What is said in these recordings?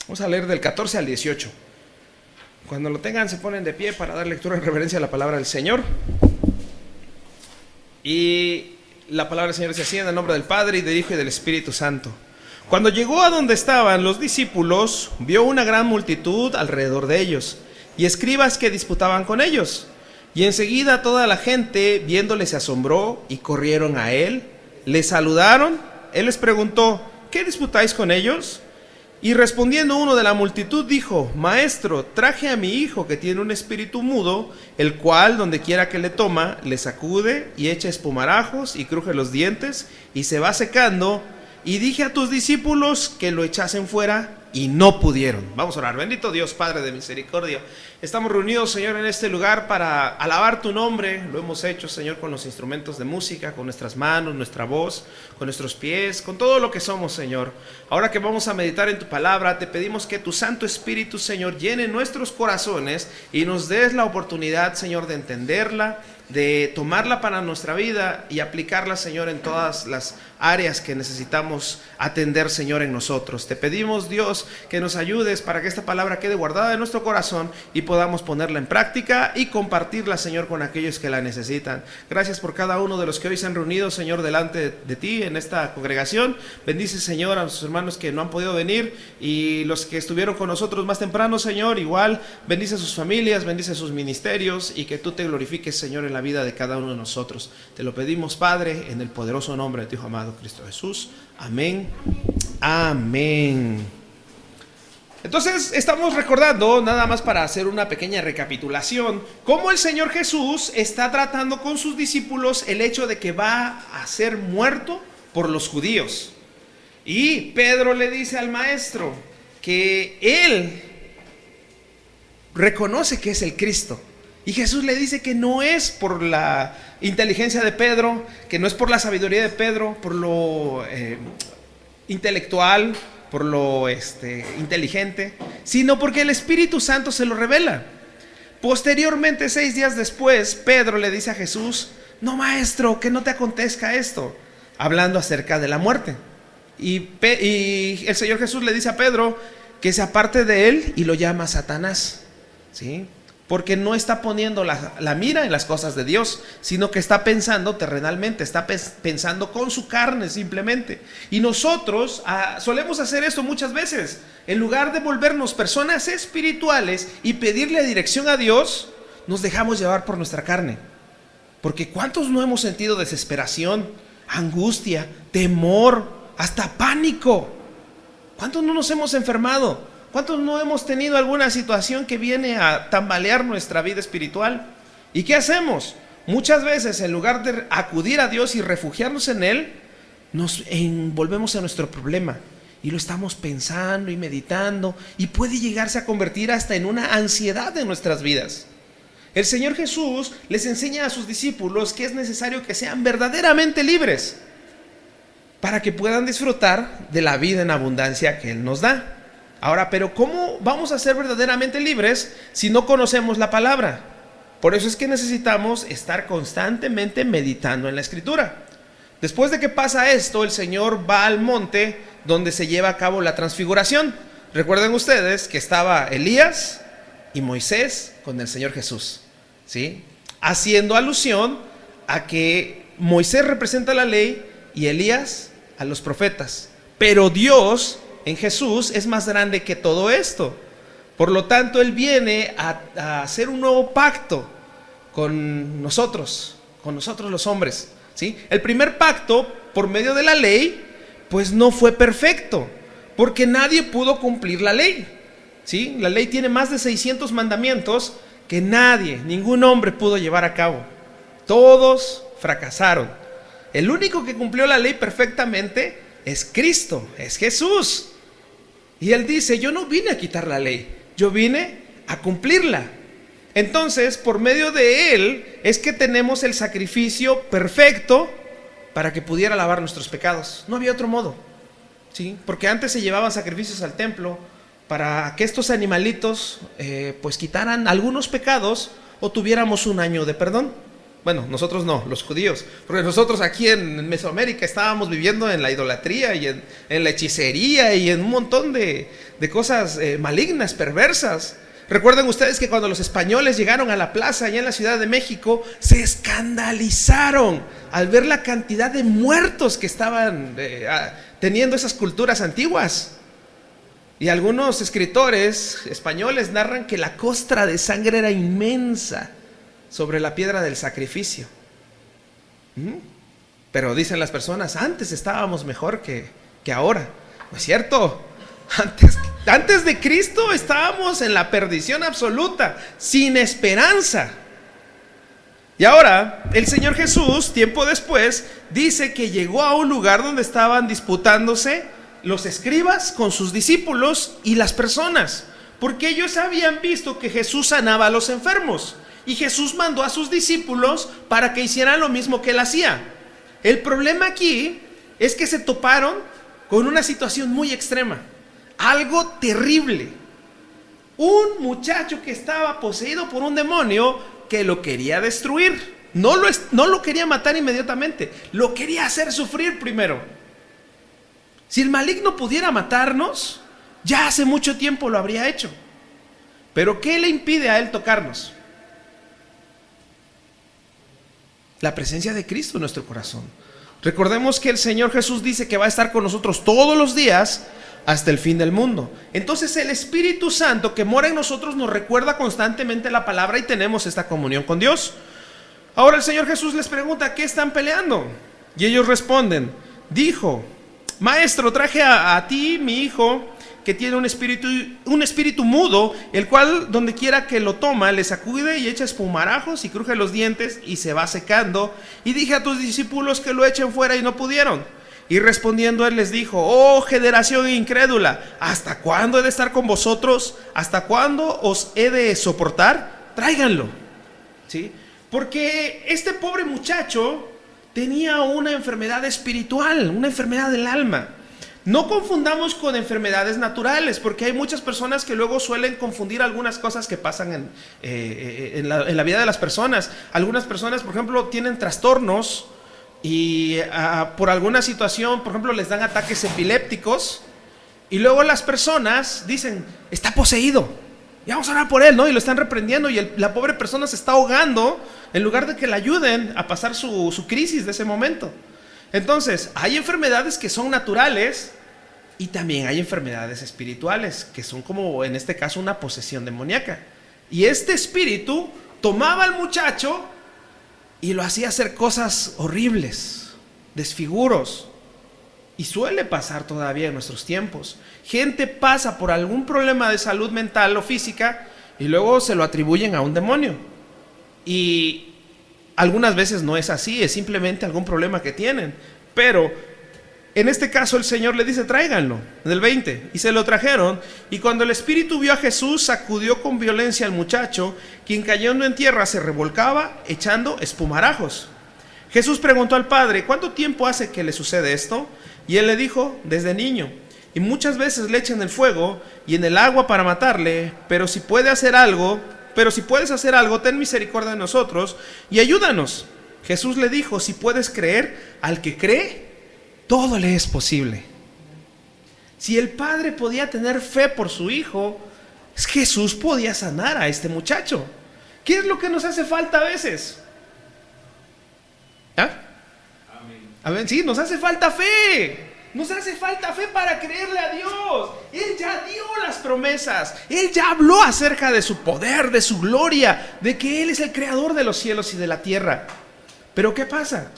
Vamos a leer del 14 al 18. Cuando lo tengan, se ponen de pie para dar lectura en reverencia a la palabra del Señor. Y la palabra del Señor dice así: en el nombre del Padre, y del Hijo, y del Espíritu Santo. Cuando llegó a donde estaban los discípulos, vio una gran multitud alrededor de ellos, y escribas que disputaban con ellos. Y enseguida toda la gente, viéndole, se asombró, y corrieron a él, le saludaron. Él les preguntó: ¿qué disputáis con ellos? Y respondiendo uno de la multitud dijo: Maestro, traje a mi hijo que tiene un espíritu mudo, el cual donde quiera que le toma, le sacude y echa espumarajos y cruje los dientes y se va secando. Y dije a tus discípulos que lo echasen fuera y no pudieron. Vamos a orar. Bendito Dios, Padre de misericordia, estamos reunidos, Señor, en este lugar para alabar tu nombre. Lo hemos hecho, Señor, con los instrumentos de música, con nuestras manos, nuestra voz, con nuestros pies, con todo lo que somos, Señor. Ahora que vamos a meditar en tu palabra, te pedimos que tu Santo Espíritu, Señor, llene nuestros corazones y nos des la oportunidad, Señor, de entenderla, de tomarla para nuestra vida y aplicarla, Señor, en todas las áreas que necesitamos atender, Señor, en nosotros. Te pedimos, Dios, que nos ayudes para que esta palabra quede guardada en nuestro corazón y podamos ponerla en práctica y compartirla, Señor, con aquellos que la necesitan. Gracias por cada uno de los que hoy se han reunido, Señor, delante de ti en esta congregación. Bendice, Señor, a nuestros hermanos que no han podido venir y los que estuvieron con nosotros más temprano, Señor, igual. Bendice a sus familias, bendice a sus ministerios y que tú te glorifiques, Señor, en la vida de cada uno de nosotros. Te lo pedimos, Padre, en el poderoso nombre de tu Hijo amado Cristo Jesús. Amén. Amén. Entonces estamos recordando, nada más para hacer una pequeña recapitulación, cómo el Señor Jesús está tratando con sus discípulos el hecho de que va a ser muerto por los judíos. Y Pedro le dice al maestro que él reconoce que es el Cristo. Y Jesús le dice que no es por la inteligencia de Pedro, que no es por la sabiduría de Pedro, por lo intelectual, por lo inteligente, sino porque el Espíritu Santo se lo revela. Posteriormente, 6 días después, Pedro le dice a Jesús: no, maestro, que no te acontezca esto, hablando acerca de la muerte. Y el Señor Jesús le dice a Pedro que se aparte de él y lo llama Satanás, ¿sí? Porque no está poniendo la mira en las cosas de Dios, sino que está pensando terrenalmente, está pensando con su carne simplemente. Y nosotros solemos hacer esto muchas veces. En lugar de volvernos personas espirituales y pedirle dirección a Dios, nos dejamos llevar por nuestra carne. Porque ¿cuántos no hemos sentido desesperación, angustia, temor, hasta pánico? ¿Cuántos no nos hemos enfermado? ¿Cuántos no hemos tenido alguna situación que viene a tambalear nuestra vida espiritual? ¿Y qué hacemos? Muchas veces, en lugar de acudir a Dios y refugiarnos en Él, nos envolvemos en nuestro problema y lo estamos pensando y meditando, y puede llegarse a convertir hasta en una ansiedad en nuestras vidas. El Señor Jesús les enseña a sus discípulos que es necesario que sean verdaderamente libres para que puedan disfrutar de la vida en abundancia que Él nos da. Ahora, pero ¿cómo vamos a ser verdaderamente libres si no conocemos la palabra? Por eso es que necesitamos estar constantemente meditando en la Escritura. Después de que pasa esto, el Señor va al monte donde se lleva a cabo la transfiguración. Recuerden ustedes que estaba Elías y Moisés con el Señor Jesús, ¿sí? Haciendo alusión a que Moisés representa la ley y Elías a los profetas. Pero Dios en Jesús es más grande que todo esto. Por lo tanto, Él viene a hacer un nuevo pacto con nosotros los hombres, ¿sí? El primer pacto, por medio de la ley, pues no fue perfecto, porque nadie pudo cumplir la ley, ¿sí? La ley tiene más de 600 mandamientos que ningún hombre pudo llevar a cabo. Todos fracasaron. El único que cumplió la ley perfectamente es Cristo, es Jesús. Y Él dice: yo no vine a quitar la ley, yo vine a cumplirla. Entonces, por medio de Él es que tenemos el sacrificio perfecto para que pudiera lavar nuestros pecados. No había otro modo, ¿sí? Porque antes se llevaban sacrificios al templo para que estos animalitos pues quitaran algunos pecados o tuviéramos un año de perdón. Bueno, nosotros no, los judíos, porque nosotros aquí en Mesoamérica estábamos viviendo en la idolatría y en la hechicería y en un montón de cosas malignas, perversas. Recuerden ustedes que cuando los españoles llegaron a la plaza allá en la Ciudad de México, se escandalizaron al ver la cantidad de muertos que estaban teniendo esas culturas antiguas. Y algunos escritores españoles narran que la costra de sangre era inmensa sobre la piedra del sacrificio. Pero dicen las personas, antes estábamos mejor que ahora. No es cierto. Antes de Cristo estábamos en la perdición absoluta, sin esperanza. Y ahora el Señor Jesús, tiempo después, dice que llegó a un lugar donde estaban disputándose los escribas con sus discípulos y las personas, porque ellos habían visto que Jesús sanaba a los enfermos. Y Jesús mandó a sus discípulos para que hicieran lo mismo que él hacía. El problema aquí es que se toparon con una situación muy extrema, algo terrible. Un muchacho que estaba poseído por un demonio que lo quería destruir. No lo quería matar inmediatamente, lo quería hacer sufrir primero. Si el maligno pudiera matarnos, ya hace mucho tiempo lo habría hecho. Pero ¿qué le impide a él tocarnos? La presencia de Cristo en nuestro corazón. Recordemos que el Señor Jesús dice que va a estar con nosotros todos los días hasta el fin del mundo. Entonces el Espíritu Santo que mora en nosotros nos recuerda constantemente la palabra y tenemos esta comunión con Dios. Ahora el Señor Jesús les pregunta, ¿qué están peleando? Y ellos responden, dijo, Maestro, traje a ti mi hijo que tiene un espíritu mudo, el cual donde quiera que lo toma le sacude y echa espumarajos y cruje los dientes y se va secando. Y dije a tus discípulos que lo echen fuera y no pudieron. Y respondiendo él les dijo, oh generación incrédula, ¿hasta cuándo he de estar con vosotros? ¿Hasta cuándo os he de soportar? Tráiganlo. ¿Sí? Porque este pobre muchacho tenía una enfermedad espiritual, una enfermedad del alma. No confundamos con enfermedades naturales, porque hay muchas personas que luego suelen confundir algunas cosas que pasan en la vida de las personas. Algunas personas, por ejemplo, tienen trastornos y por alguna situación, por ejemplo, les dan ataques epilépticos y luego las personas dicen, está poseído, y vamos a orar por él, ¿no? Y lo están reprendiendo y la pobre persona se está ahogando en lugar de que le ayuden a pasar su crisis de ese momento. Entonces, hay enfermedades que son naturales y también hay enfermedades espirituales que son como en este caso una posesión demoníaca. Y este espíritu tomaba al muchacho y lo hacía hacer cosas horribles, desfiguros. Y suele pasar todavía en nuestros tiempos. Gente pasa por algún problema de salud mental o física y luego se lo atribuyen a un demonio. Y algunas veces no es así, es simplemente algún problema que tienen. Pero en este caso el Señor le dice, tráiganlo, en el 20. Y se lo trajeron. Y cuando el espíritu vio a Jesús, sacudió con violencia al muchacho, quien cayendo en tierra se revolcaba, echando espumarajos. Jesús preguntó al padre, ¿cuánto tiempo hace que le sucede esto? Y él le dijo, desde niño. Y muchas veces le echan en el fuego y en el agua para matarle, pero si puedes hacer algo, ten misericordia de nosotros y ayúdanos. Jesús le dijo, si puedes creer, al que cree, todo le es posible. Si el padre podía tener fe por su hijo, Jesús podía sanar a este muchacho. ¿Qué es lo que nos hace falta a veces? ¿Ah? Amén. Sí, nos hace falta fe. Nos hace falta fe para creerle a Dios. Él ya dio las promesas. Él ya habló acerca de su poder, de su gloria, de que Él es el creador de los cielos y de la tierra. Pero ¿qué pasa?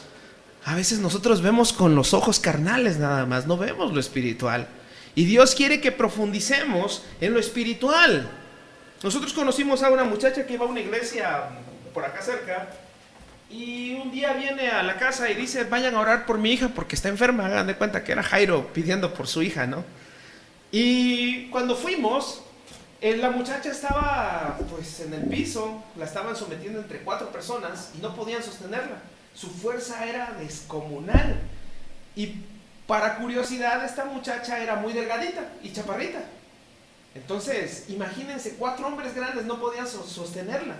A veces nosotros vemos con los ojos carnales nada más, no vemos lo espiritual. Y Dios quiere que profundicemos en lo espiritual. Nosotros conocimos a una muchacha que iba a una iglesia por acá cerca. Y un día viene a la casa y dice, vayan a orar por mi hija porque está enferma. Hagan de cuenta que era Jairo pidiendo por su hija, ¿no? Y cuando fuimos, la muchacha estaba pues en el piso, la estaban sometiendo entre 4 personas y no podían sostenerla. Su fuerza era descomunal. Y para curiosidad, esta muchacha era muy delgadita y chaparrita. Entonces, imagínense, 4 hombres grandes no podían sostenerla.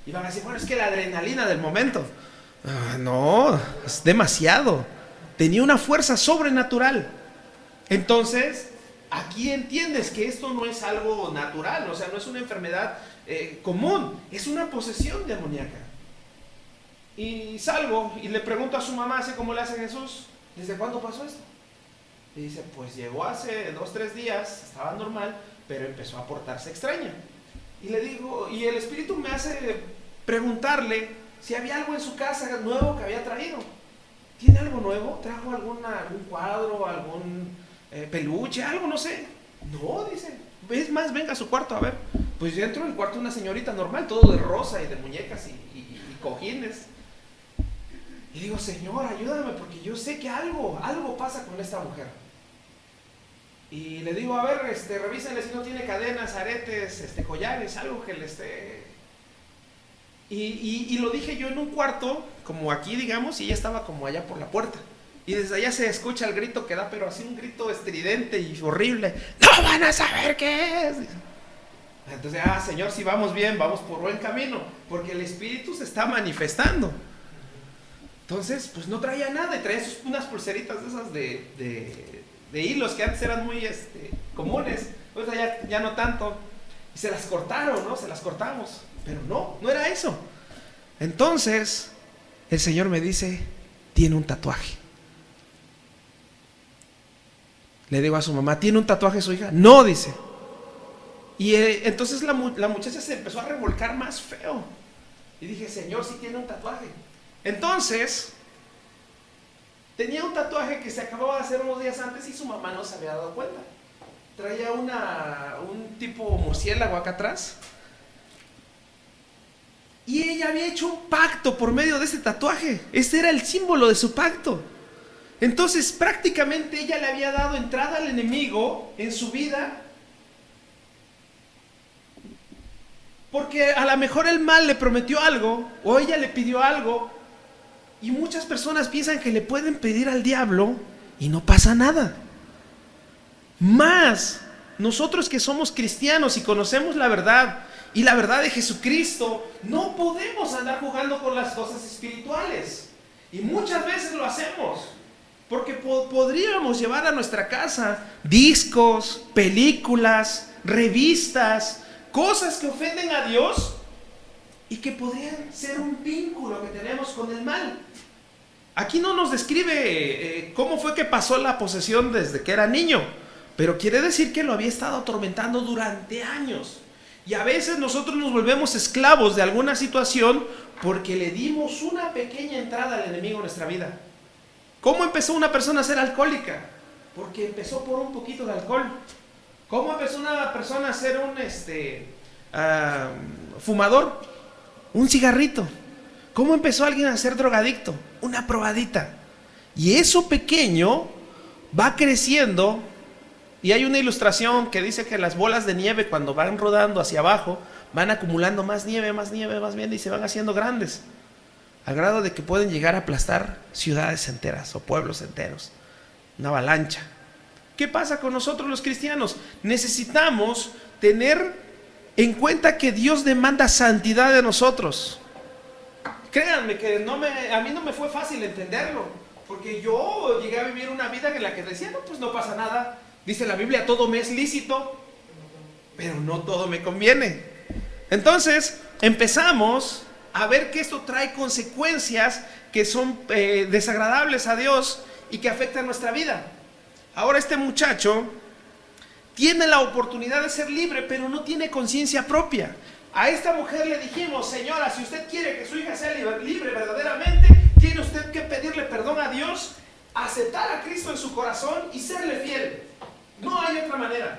Y van a decir, bueno, es que la adrenalina del momento. No, es demasiado. Tenía una fuerza sobrenatural. Entonces, aquí entiendes que esto no es algo natural, o sea, no es una enfermedad común, es una posesión demoníaca. Y salgo y le pregunto a su mamá, así como le hace Jesús, ¿desde cuándo pasó esto? Y dice, pues llegó hace 2-3 días, estaba normal, pero empezó a portarse extraña. Y le digo, y el Espíritu me hace preguntarle si había algo en su casa nuevo que había traído. ¿Tiene algo nuevo? ¿Trajo algún cuadro, algún peluche, algo? No sé. No, dice. Es más, venga a su cuarto a ver. Pues yo entro en el cuarto de una señorita normal, todo de rosa y de muñecas y cojines. Y digo, Señor, ayúdame, porque yo sé que algo pasa con esta mujer. Y le digo, a ver, revísenle si no tiene cadenas, aretes, collares, algo que le esté... Y lo dije yo en un cuarto, como aquí, digamos, y ella estaba como allá por la puerta. Y desde allá se escucha el grito que da, pero así un grito estridente y horrible. ¡No van a saber qué es! Entonces, Señor, si vamos bien, vamos por buen camino, porque el Espíritu se está manifestando. Entonces, pues no traía nada, y traía unas pulseritas de esas de hilos que antes eran muy comunes, pues ya no tanto. Y se las cortaron, ¿no? Se las cortamos. Pero no era eso. Entonces, el Señor me dice, tiene un tatuaje. Le digo a su mamá, ¿tiene un tatuaje su hija? No, dice. Y entonces la muchacha se empezó a revolcar más feo. Y dije, Señor, sí tiene un tatuaje. Entonces, tenía un tatuaje que se acababa de hacer unos días antes y su mamá no se había dado cuenta. Traía un tipo murciélago acá atrás. Y ella había hecho un pacto por medio de ese tatuaje. Ese era el símbolo de su pacto. Entonces prácticamente ella le había dado entrada al enemigo en su vida, porque a lo mejor el mal le prometió algo o ella le pidió algo. Y muchas personas piensan que le pueden pedir al diablo y no pasa nada. Más nosotros que somos cristianos y conocemos la verdad y la verdad de Jesucristo, no podemos andar jugando con las cosas espirituales. Y muchas veces lo hacemos, porque podríamos llevar a nuestra casa discos, películas, revistas, cosas que ofenden a Dios y que podrían ser un vínculo que tenemos con el mal. Aquí no nos describe cómo fue que pasó la posesión desde que era niño, pero quiere decir que lo había estado atormentando durante años. Y a veces nosotros nos volvemos esclavos de alguna situación porque le dimos una pequeña entrada al enemigo en nuestra vida. ¿Cómo empezó una persona a ser alcohólica? Porque empezó por un poquito de alcohol. ¿Cómo empezó una persona a ser un fumador? Un cigarrito. ¿Cómo empezó alguien a ser drogadicto? Una probadita. Y eso pequeño va creciendo. Y hay una ilustración que dice que las bolas de nieve, cuando van rodando hacia abajo, van acumulando más nieve, y se van haciendo grandes, al grado de que pueden llegar a aplastar ciudades enteras o pueblos enteros. Una avalancha. ¿Qué pasa con nosotros los cristianos? Necesitamos tener en cuenta que Dios demanda santidad de nosotros. Créanme que a mí no me fue fácil entenderlo, porque yo llegué a vivir una vida en la que decía, pues no pasa nada. Dice la Biblia, todo me es lícito, pero no todo me conviene. Entonces empezamos a ver que esto trae consecuencias que son desagradables a Dios y que afectan nuestra vida. Ahora este muchacho tiene la oportunidad de ser libre, pero no tiene conciencia propia. A esta mujer le dijimos, señora, si usted quiere que su hija sea libre verdaderamente, tiene usted que pedirle perdón a Dios, aceptar a Cristo en su corazón y serle fiel. No hay otra manera.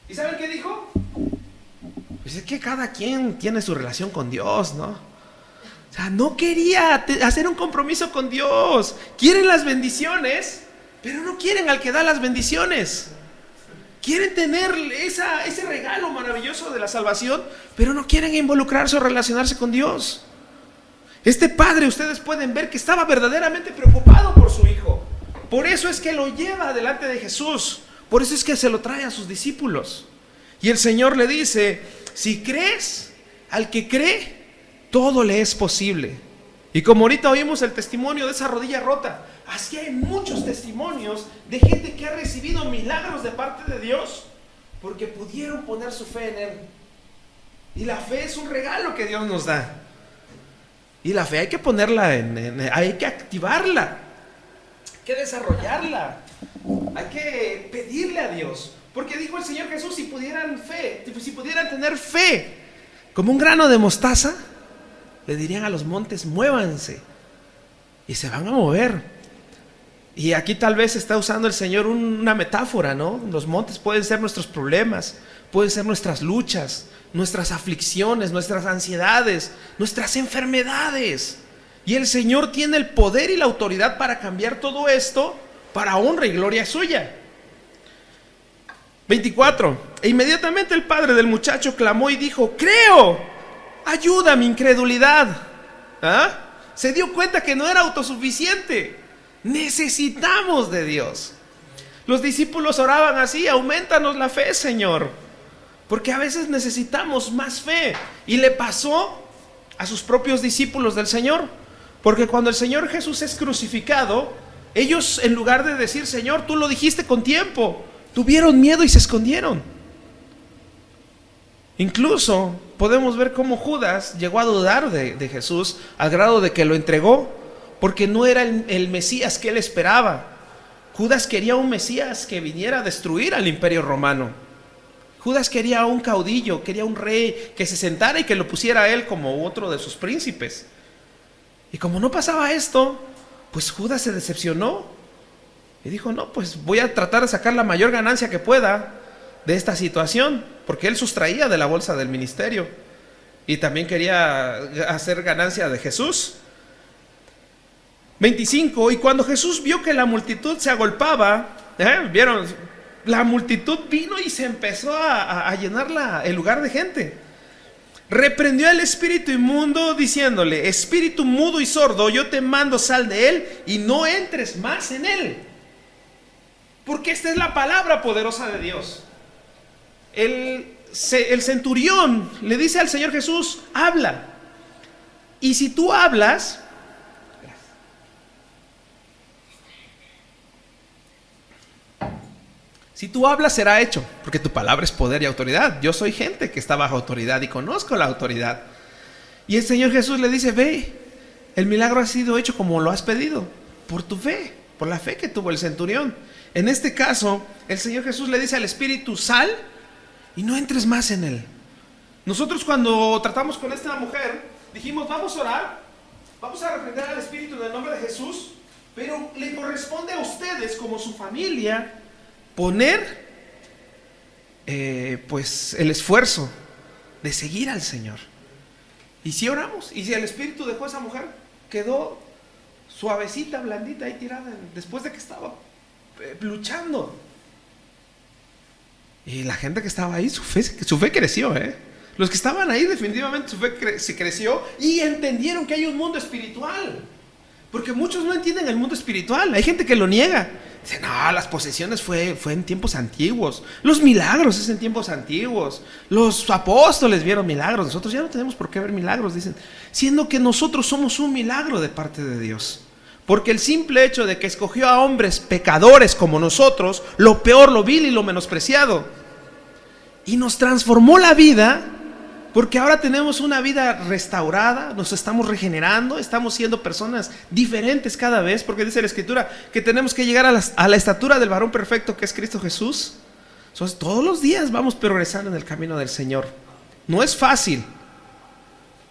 ¿Y saben qué dijo? Pues es que cada quien tiene su relación con Dios, ¿no? O sea, no quería hacer un compromiso con Dios. Quieren las bendiciones, pero no quieren al que da las bendiciones. Quieren tener ese regalo maravilloso de la salvación, pero no quieren involucrarse o relacionarse con Dios. Este padre, ustedes pueden ver que estaba verdaderamente preocupado por su hijo. Por eso es que lo lleva delante de Jesús. Por eso es que se lo trae a sus discípulos. Y el Señor le dice, si crees, al que cree, todo le es posible. Y como ahorita oímos el testimonio de esa rodilla rota, así hay muchos testimonios de gente que ha recibido milagros de parte de Dios porque pudieron poner su fe en Él. Y la fe es un regalo que Dios nos da. Y la fe hay que ponerla hay que activarla, hay que desarrollarla, hay que pedirle a Dios. Porque dijo el Señor Jesús, si pudieran tener fe como un grano de mostaza, le dirían a los montes, muévanse, y se van a mover. Y aquí tal vez está usando el Señor una metáfora, ¿no? Los montes pueden ser nuestros problemas, pueden ser nuestras luchas, nuestras aflicciones, nuestras ansiedades, nuestras enfermedades. Y el Señor tiene el poder y la autoridad para cambiar todo esto para honra y gloria suya. 24. E inmediatamente el padre del muchacho clamó y dijo, creo, ayuda a mi incredulidad. Se dio cuenta que no era autosuficiente. Necesitamos de Dios. Los discípulos oraban así, aumentanos la fe, Señor, porque a veces necesitamos más fe. Y le pasó a sus propios discípulos del Señor, porque cuando el Señor Jesús es crucificado, ellos, en lugar de decir, Señor, tú lo dijiste con tiempo, tuvieron miedo y se escondieron. Incluso podemos ver cómo Judas llegó a dudar de Jesús al grado de que lo entregó, porque no era el Mesías que él esperaba. Judas quería un Mesías que viniera a destruir al imperio romano. Judas quería un caudillo, quería un rey que se sentara y que lo pusiera a él como otro de sus príncipes. Y como no pasaba esto, pues Judas se decepcionó y dijo, no, pues voy a tratar de sacar la mayor ganancia que pueda de esta situación, porque él sustraía de la bolsa del ministerio y también quería hacer ganancia de Jesús. 25. Y cuando Jesús vio que la multitud se agolpaba, ¿vieron? La multitud vino y se empezó a llenar el lugar de gente. Reprendió al espíritu inmundo diciéndole, espíritu mudo y sordo, yo te mando, sal de él y no entres más en él. Porque esta es la palabra poderosa de Dios. El centurión le dice al Señor Jesús, habla. Y si tú hablas, será hecho, porque tu palabra es poder y autoridad. Yo soy gente que está bajo autoridad y conozco la autoridad. Y el Señor Jesús le dice, ve, el milagro ha sido hecho como lo has pedido, por tu fe, por la fe que tuvo el centurión. En este caso, el Señor Jesús le dice al espíritu, sal y no entres más en él. Nosotros cuando tratamos con esta mujer, dijimos, vamos a orar, vamos a reprender al espíritu en el nombre de Jesús, pero le corresponde a ustedes como su familia poner pues el esfuerzo de seguir al Señor. Y si oramos, y si el espíritu dejó a esa mujer, quedó suavecita, blandita ahí tirada, después de que estaba luchando. Y la gente que estaba ahí, su fe creció, Los que estaban ahí definitivamente su fe se creció y entendieron que hay un mundo espiritual. Porque muchos no entienden el mundo espiritual. Hay gente que lo niega. Dice, no, las posesiones fue en tiempos antiguos. Los milagros es en tiempos antiguos. Los apóstoles vieron milagros. Nosotros ya no tenemos por qué ver milagros, dicen. Siendo que nosotros somos un milagro de parte de Dios. Porque el simple hecho de que escogió a hombres pecadores como nosotros, lo peor, lo vil y lo menospreciado, y nos transformó la vida, porque ahora tenemos una vida restaurada, nos estamos regenerando, estamos siendo personas diferentes cada vez, porque dice la Escritura que tenemos que llegar a la estatura del varón perfecto que es Cristo Jesús. Entonces todos los días vamos progresando en el camino del Señor. No es fácil,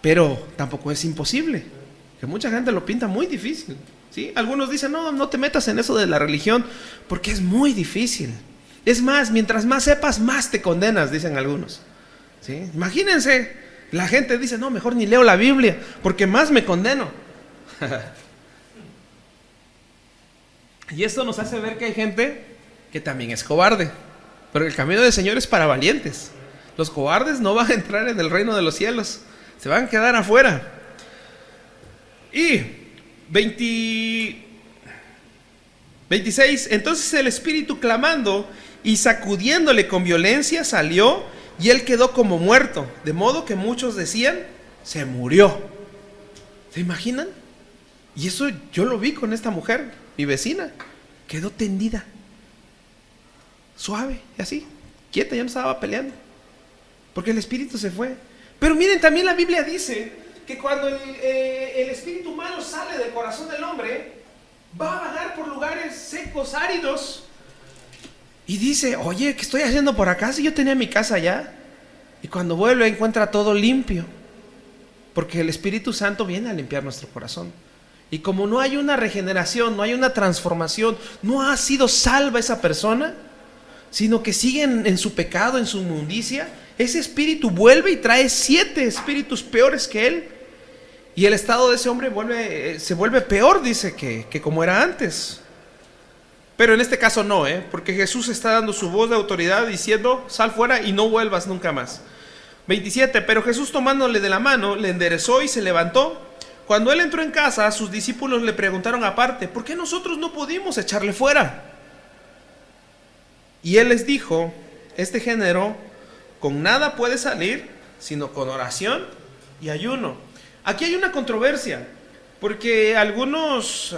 pero tampoco es imposible, que mucha gente lo pinta muy difícil, ¿sí? Algunos dicen, no te metas en eso de la religión, porque es muy difícil. Es más, mientras más sepas, más te condenas, dicen algunos. ¿Sí? Imagínense, la gente dice, no, mejor ni leo la Biblia, porque más me condeno. Y esto nos hace ver que hay gente que también es cobarde, pero el camino del Señor es para valientes. Los cobardes no van a entrar en el reino de los cielos, se van a quedar afuera. Y 26, entonces el espíritu clamando y sacudiéndole con violencia salió, y él quedó como muerto, de modo que muchos decían, se murió. ¿Se imaginan? Y eso yo lo vi con esta mujer, mi vecina. Quedó tendida, suave, y así, quieta, ya no estaba peleando, porque el espíritu se fue. Pero miren, también la Biblia dice que cuando el espíritu malo sale del corazón del hombre, va a vagar por lugares secos, áridos. Y dice, oye, ¿qué estoy haciendo por acá? Si yo tenía mi casa allá. Y cuando vuelve encuentra todo limpio, porque el Espíritu Santo viene a limpiar nuestro corazón. Y como no hay una regeneración, no hay una transformación, no ha sido salva esa persona, sino que sigue en su pecado, en su inmundicia, ese espíritu vuelve y trae 7 espíritus peores que él. Y el estado de ese hombre se vuelve peor, dice, que como era antes. Pero en este caso no, porque Jesús está dando su voz de autoridad diciendo, sal fuera y no vuelvas nunca más. 27, pero Jesús tomándole de la mano, le enderezó y se levantó. Cuando él entró en casa, sus discípulos le preguntaron aparte, ¿por qué nosotros no pudimos echarle fuera? Y él les dijo, este género con nada puede salir, sino con oración y ayuno. Aquí hay una controversia, porque algunos,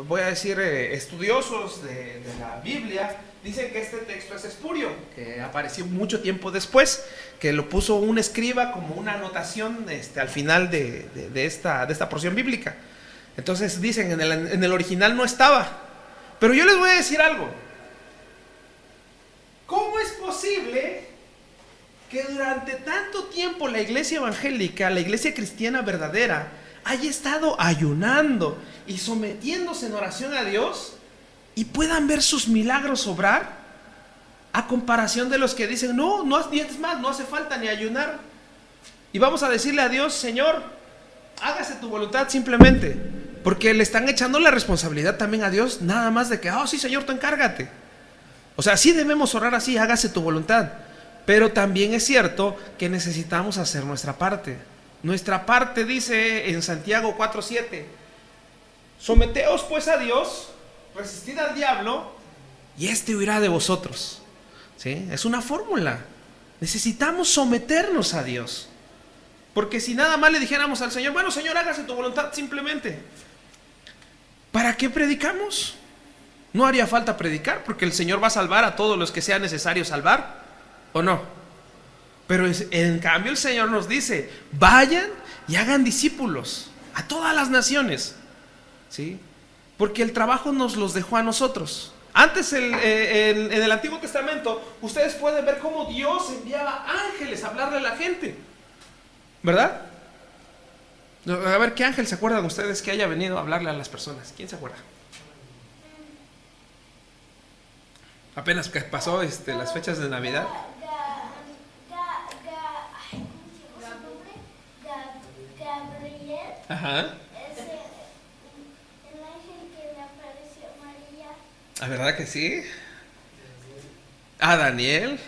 voy a decir, estudiosos de la Biblia, dicen que este texto es espurio, que apareció mucho tiempo después, que lo puso un escriba como una anotación al final de esta porción bíblica. Entonces dicen, en el original no estaba. Pero yo les voy a decir algo. ¿Cómo es posible que durante tanto tiempo la iglesia evangélica, la iglesia cristiana verdadera, haya estado ayunando y sometiéndose en oración a Dios y puedan ver sus milagros obrar, a comparación de los que dicen, no es más, no hace falta ni ayunar? Y vamos a decirle a Dios, Señor, hágase tu voluntad simplemente, porque le están echando la responsabilidad también a Dios, nada más de que, sí, Señor, tú encárgate. O sea, sí debemos orar así, hágase tu voluntad, pero también es cierto que necesitamos hacer nuestra parte. Nuestra parte dice en Santiago 4:7, someteos pues a Dios, resistid al diablo y éste huirá de vosotros. ¿Sí? Es una fórmula. Necesitamos someternos a Dios, porque si nada más le dijéramos al Señor, bueno, Señor, hágase tu voluntad simplemente, ¿para qué predicamos? No haría falta predicar, porque el Señor va a salvar a todos los que sea necesario salvar, ¿o no? Pero en cambio el Señor nos dice, vayan y hagan discípulos a todas las naciones, ¿sí? Porque el trabajo nos los dejó a nosotros. Antes en el Antiguo Testamento ustedes pueden ver cómo Dios enviaba ángeles a hablarle a la gente, ¿verdad? A ver, ¿qué ángel se acuerdan ustedes que haya venido a hablarle a las personas? ¿Quién se acuerda? Apenas que pasó las fechas de Navidad. Gabriel. Ajá. Es el ángel que le apareció a María. ¿La verdad que sí? A Daniel.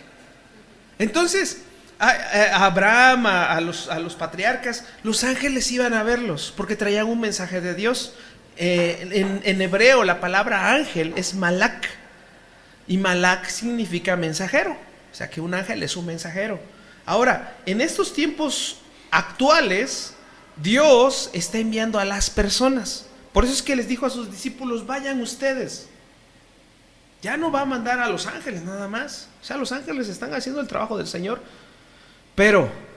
Entonces, a Abraham, a los patriarcas, los ángeles iban a verlos porque traían un mensaje de Dios. En hebreo la palabra ángel es malak, y malak significa mensajero, o sea que un ángel es un mensajero. Ahora, en estos tiempos actuales, Dios está enviando a las personas. Por eso es que les dijo a sus discípulos, vayan ustedes. Ya no va a mandar a los ángeles nada más. O sea, los ángeles están haciendo el trabajo del Señor,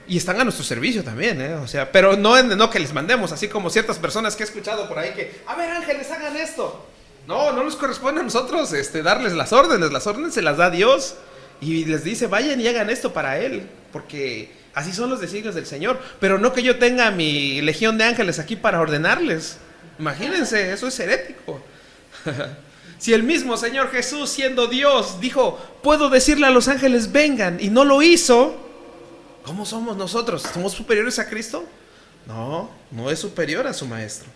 y están a nuestro servicio también, o sea, pero no que les mandemos, así como ciertas personas que he escuchado por ahí que, a ver, ángeles, hagan esto. No nos corresponde a nosotros darles las órdenes se las da Dios, y les dice, vayan y hagan esto para Él, porque así son los designios del Señor. Pero no que yo tenga mi legión de ángeles aquí para ordenarles. Imagínense, eso es herético. Si el mismo Señor Jesús, siendo Dios, dijo, puedo decirle a los ángeles vengan, y no lo hizo, ¿cómo somos nosotros? ¿Somos superiores a Cristo? No es superior a su maestro.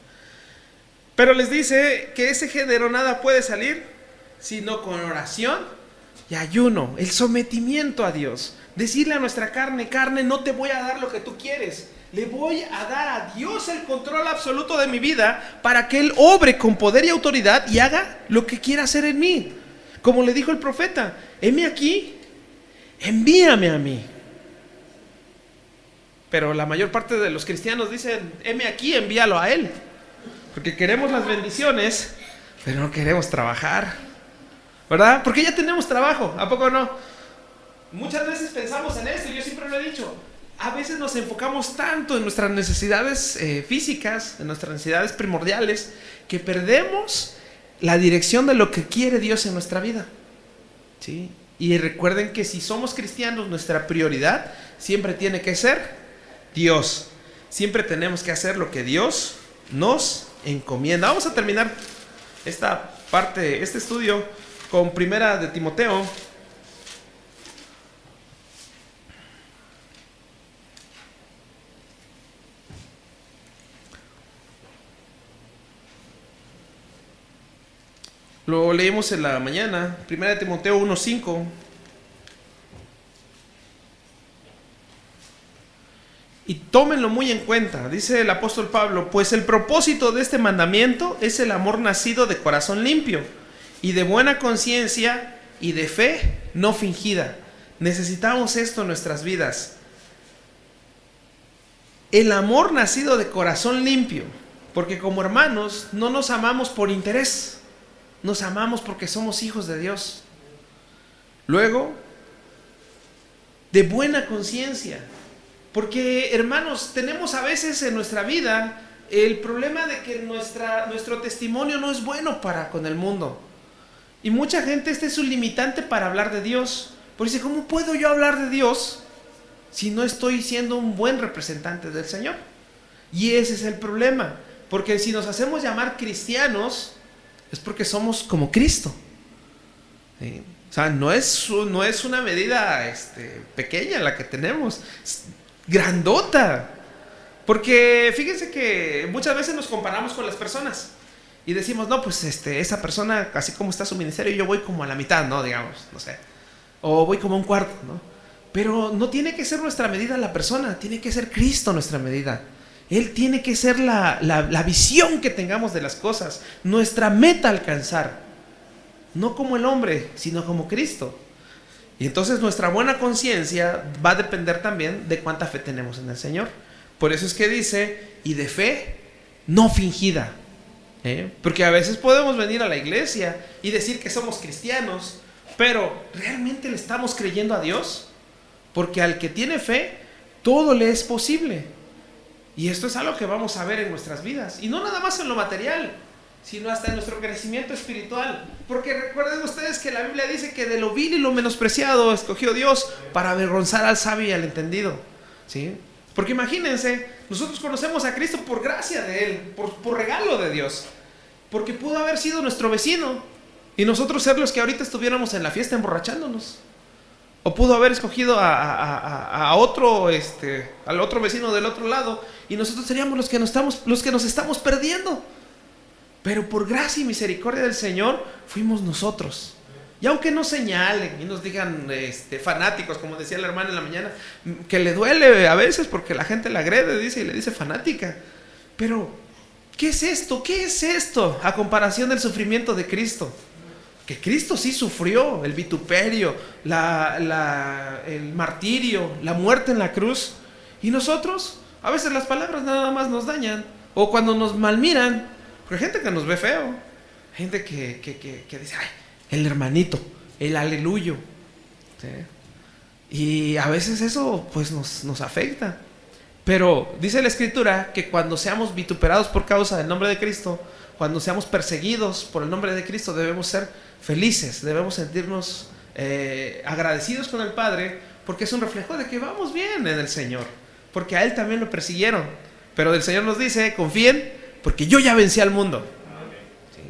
Pero les dice que ese género nada puede salir sino con oración y ayuno, el sometimiento a Dios. Decirle a nuestra carne, no te voy a dar lo que tú quieres, le voy a dar a Dios el control absoluto de mi vida para que Él obre con poder y autoridad y haga lo que quiera hacer en mí. Como le dijo el profeta, heme aquí, envíame a mí. Pero la mayor parte de los cristianos dicen, heme aquí, envíalo a Él. Porque queremos las bendiciones, pero no queremos trabajar, ¿verdad? Porque ya tenemos trabajo, ¿a poco no? Muchas veces pensamos en esto, yo siempre lo he dicho. A veces nos enfocamos tanto en nuestras necesidades físicas, en nuestras necesidades primordiales, que perdemos la dirección de lo que quiere Dios en nuestra vida, ¿sí? Y recuerden que si somos cristianos, nuestra prioridad siempre tiene que ser Dios. Siempre tenemos que hacer lo que Dios nos encomienda. Vamos a terminar esta parte, este estudio con Primera de Timoteo. Lo leímos en la mañana, 1 Timoteo 1:5. Y tómenlo muy en cuenta, dice el apóstol Pablo, pues el propósito de este mandamiento es el amor nacido de corazón limpio y de buena conciencia y de fe no fingida. Necesitamos esto en nuestras vidas. El amor nacido de corazón limpio, porque como hermanos no nos amamos por interés. Nos amamos porque somos hijos de Dios. Luego, de buena conciencia. Porque, hermanos, tenemos a veces en nuestra vida el problema de que nuestro testimonio no es bueno para con el mundo. Y mucha gente, este es un limitante para hablar de Dios. Porque dice, ¿cómo puedo yo hablar de Dios si no estoy siendo un buen representante del Señor? Y ese es el problema. Porque si nos hacemos llamar cristianos, es porque somos como Cristo, ¿sí? O sea, no es una medida pequeña la que tenemos, es grandota. Porque fíjense que muchas veces nos comparamos con las personas y decimos, no, pues esa persona, así como está su ministerio, yo voy como a la mitad, ¿no? Digamos, no sé. O voy como a un cuarto, ¿no? Pero no tiene que ser nuestra medida la persona, tiene que ser Cristo nuestra medida. Él tiene que ser la visión que tengamos de las cosas, nuestra meta alcanzar. No como el hombre, sino como Cristo. Y entonces nuestra buena conciencia va a depender también de cuánta fe tenemos en el Señor. Por eso es que dice, y de fe no fingida. Porque a veces podemos venir a la iglesia y decir que somos cristianos, pero ¿realmente le estamos creyendo a Dios? Porque al que tiene fe, todo le es posible. Y esto es algo que vamos a ver en nuestras vidas. Y no nada más en lo material, sino hasta en nuestro crecimiento espiritual. Porque recuerden ustedes que la Biblia dice que de lo vil y lo menospreciado escogió Dios para avergonzar al sabio y al entendido, ¿sí? Porque imagínense, nosotros conocemos a Cristo por gracia de Él, por regalo de Dios. Porque pudo haber sido nuestro vecino y nosotros ser los que ahorita estuviéramos en la fiesta emborrachándonos. O pudo haber escogido a otro, al otro vecino del otro lado, y nosotros seríamos los que nos estamos perdiendo. Pero por gracia y misericordia del Señor fuimos nosotros. Y aunque nos señalen y nos digan fanáticos, como decía la hermana en la mañana, que le duele a veces porque la gente la agrede, dice, y le dice fanática. Pero, ¿qué es esto? ¿Qué es esto a comparación del sufrimiento de Cristo? Que Cristo sí sufrió el vituperio, el martirio, la muerte en la cruz. Y nosotros, a veces las palabras nada más nos dañan. O cuando nos malmiran, porque hay gente que nos ve feo, gente que dice, ay, el hermanito, el aleluyo, ¿sí? Y a veces eso pues nos afecta. Pero dice la Escritura que cuando seamos vituperados por causa del nombre de Cristo, cuando seamos perseguidos por el nombre de Cristo, debemos ser felices, debemos sentirnos agradecidos con el Padre, porque es un reflejo de que vamos bien en el Señor, porque a Él también lo persiguieron. Pero el Señor nos dice, confíen, porque yo ya vencí al mundo, ¿sí?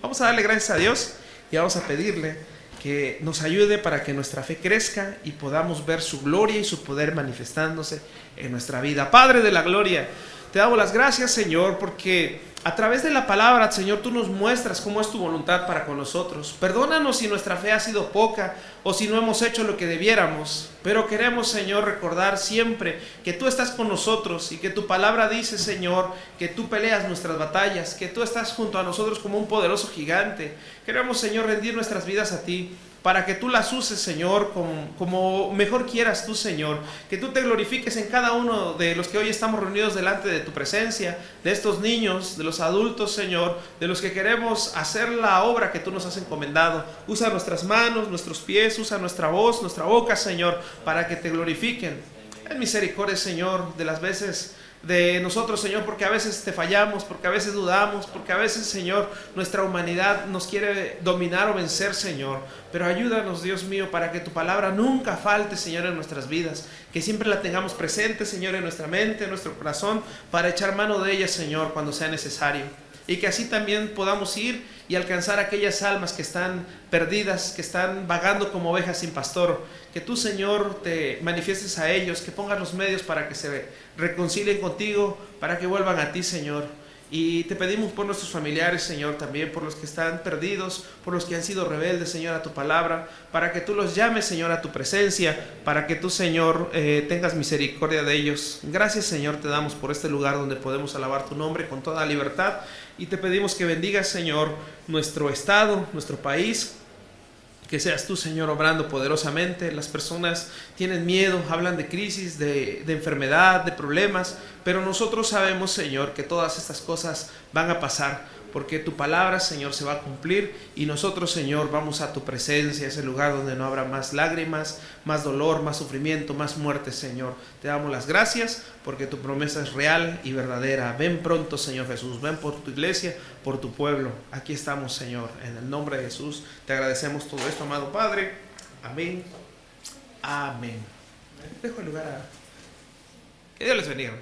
Vamos a darle gracias a Dios y vamos a pedirle que nos ayude para que nuestra fe crezca y podamos ver su gloria y su poder manifestándose en nuestra vida. Padre de la gloria, te damos las gracias, Señor, porque a través de la palabra, Señor, tú nos muestras cómo es tu voluntad para con nosotros. Perdónanos si nuestra fe ha sido poca o si no hemos hecho lo que debiéramos, pero queremos, Señor, recordar siempre que tú estás con nosotros y que tu palabra dice, Señor, que tú peleas nuestras batallas, que tú estás junto a nosotros como un poderoso gigante. Queremos, Señor, rendir nuestras vidas a ti. para que tú las uses, Señor, como mejor quieras tú, Señor. Que tú te glorifiques en cada uno de los que hoy estamos reunidos delante de tu presencia, de estos niños, de los adultos, Señor, de los que queremos hacer la obra que tú nos has encomendado. Usa nuestras manos, nuestros pies, usa nuestra voz, nuestra boca, Señor, para que te glorifiquen. En misericordia, Señor, de las veces de nosotros, Señor, porque a veces te fallamos, porque a veces dudamos, porque a veces, Señor, nuestra humanidad nos quiere dominar o vencer, Señor. Pero ayúdanos, Dios mío, para que tu palabra nunca falte, Señor, en nuestras vidas, que siempre la tengamos presente, Señor, en nuestra mente, en nuestro corazón, para echar mano de ella, Señor, cuando sea necesario. Y que así también podamos ir y alcanzar aquellas almas que están perdidas, que están vagando como ovejas sin pastor. Que tú, Señor, te manifiestes a ellos, que pongas los medios para que se reconcilien contigo, para que vuelvan a ti, Señor. Y te pedimos por nuestros familiares, Señor, también por los que están perdidos, por los que han sido rebeldes, Señor, a tu palabra, para que tú los llames, Señor, a tu presencia, para que tú, Señor, tengas misericordia de ellos. Gracias, Señor, te damos por este lugar donde podemos alabar tu nombre con toda libertad, y te pedimos que bendigas, Señor, nuestro estado, nuestro país. Que seas tú, Señor, obrando poderosamente. Las personas tienen miedo, hablan de crisis, de enfermedad, de problemas, pero nosotros sabemos, Señor, que todas estas cosas van a pasar, porque tu palabra, Señor, se va a cumplir, y nosotros, Señor, vamos a tu presencia, ese lugar donde no habrá más lágrimas, más dolor, más sufrimiento, más muerte, Señor. Te damos las gracias porque tu promesa es real y verdadera. Ven pronto, Señor Jesús, ven por tu iglesia, por tu pueblo. Aquí estamos, Señor, en el nombre de Jesús. Te agradecemos todo esto, amado Padre. Amén. Amén. Dejo el lugar a... Que Dios les bendiga.